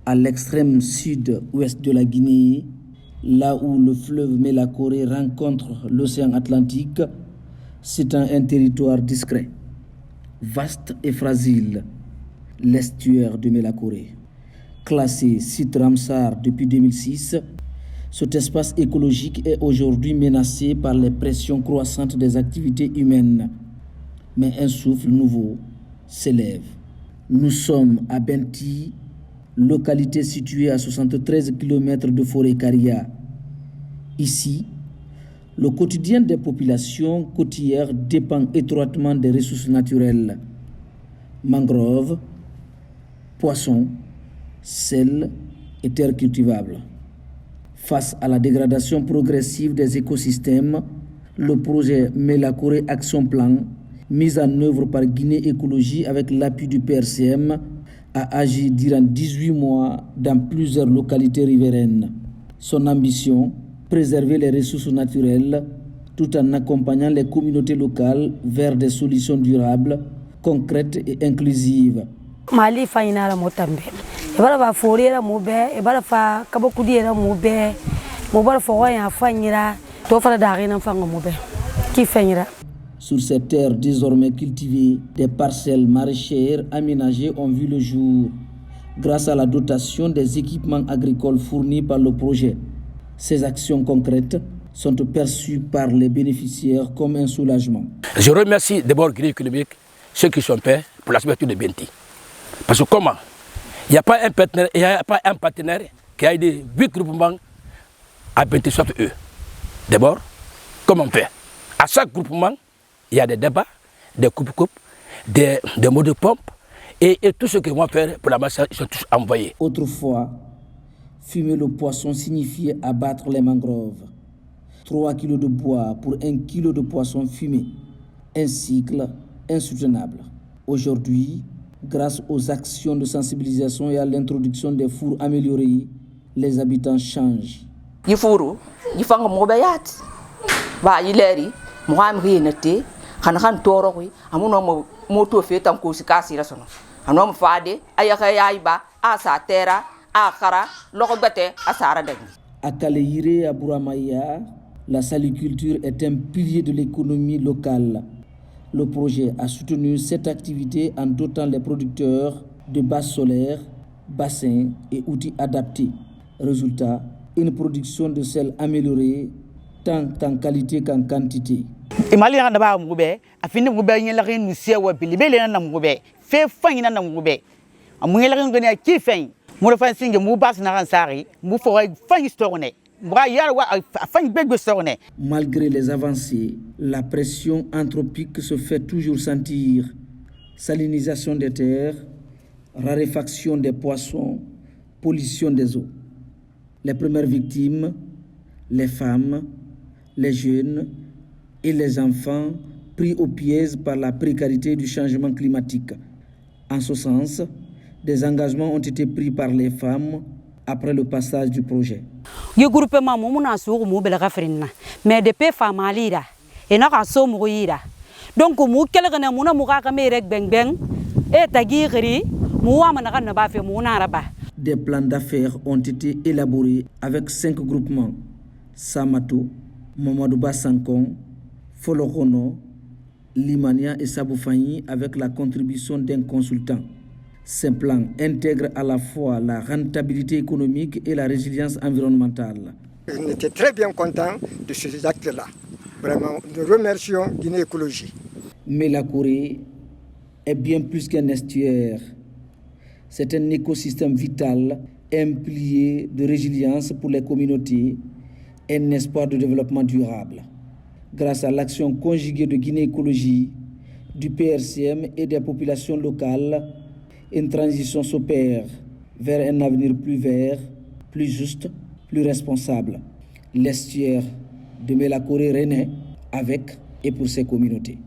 à l'extrême sud-ouest de la Guinée, là où le fleuve Mélacoré rencontre l'océan Atlantique, s'étend un territoire discret, vaste et fragile, l'estuaire de Mélacoré. Classé site Ramsar depuis 2006, cet espace écologique est aujourd'hui menacé par les pressions croissantes des activités humaines. Mais un souffle nouveau s'élève. Nous sommes à Benti, localité située à 73 km de forêt Caria. Ici, le quotidien des populations côtières dépend étroitement des ressources naturelles. Mangroves, poissons, sel et terres cultivables. Face à la dégradation progressive des écosystèmes, le projet Mélacoré Action Plan, mis en œuvre par Guinée Écologie avec l'appui du PRCM, a agi durant 18 mois dans plusieurs localités riveraines. Son ambition, préserver les ressources naturelles tout en accompagnant les communautés locales vers des solutions durables, concrètes et inclusives. Mali faina la motambe. Ebara ba forera mobe, ebara fa kabokudira mobe. Mobara fo ya fanyira, to fara darina fanga mobe. Qui fanyira. Sur ces terres désormais cultivées, des parcelles maraîchères aménagées ont vu le jour grâce à la dotation des équipements agricoles fournis par le projet. Ces actions concrètes sont perçues par les bénéficiaires comme un soulagement. Je remercie d'abord Guinée économique, ceux qui sont faits pour la couverture de Benti. Parce que comment? Il n'y a pas un partenaire qui a aidé 8 groupements à Benti, sauf eux. D'abord, comment on fait? À chaque groupement, il y a des débats, des coupes-coupes, des mots de pompe et tout ce qu'ils vont faire pour la masse, ils sont tous envoyés. Autrefois, fumer le poisson signifiait abattre les mangroves. 3 kilos de bois pour 1 kilo de poisson fumé. Un cycle insoutenable. Aujourd'hui, grâce aux actions de sensibilisation et à l'introduction des fours améliorés, les habitants changent. Il faut que Kanakan Toroi, Amuno Moto Fetam Kusikasi Rasono. Anom Fade, Ayakayaiba, Asa Terra, Akara, Lorobete, Asara Deng. À Kaleire et à Bouramaya, la saliculture est un pilier de l'économie locale. Le projet a soutenu cette activité en dotant les producteurs de bases solaires, bassins et outils adaptés. Résultat, une production de sel améliorée, tant en qualité qu'en quantité. Imali na ba mugube afini mugube nyela rin nusia wa bilibele na mugube fe fanyina na mugube amunyela rin gani ki fen mu fa singe mu bas na ransari mu fo fanyi storone bra yar wa fanyi begbe storone. Malgré les avancées, la pression anthropique se fait toujours sentir. Salinisation des terres, raréfaction des poissons, pollution des eaux. Les premières victimes, les femmes, les jeunes et les enfants pris au piège par la précarité du changement climatique. En ce sens, des engagements ont été pris par les femmes après le passage du projet. Le groupement Mouna Sour Moubel Rafrina, mais de paix Famalira, et n'a pas so mourir. Donc, Moukel Mouna Mouraka Merek Beng Beng, et Tagiri, Mouamana Nabafe Mounaraba. Des plans d'affaires ont été élaborés avec 5 groupements: Samato, Mamadouba Sankon, Folorono, Limania et Saboufanyi avec la contribution d'un consultant. Ces plans intègrent à la fois la rentabilité économique et la résilience environnementale. On était très bien contents de ces actes-là. Vraiment, nous remercions Guinée Écologie. Mélacoré est bien plus qu'un estuaire. C'est un écosystème vital, un pilier de résilience pour les communautés, un espoir de développement durable. Grâce à l'action conjuguée de Guinée Écologie, du PRCM et des populations locales, une transition s'opère vers un avenir plus vert, plus juste, plus responsable. L'estuaire de Mélacoré renaît avec et pour ses communautés.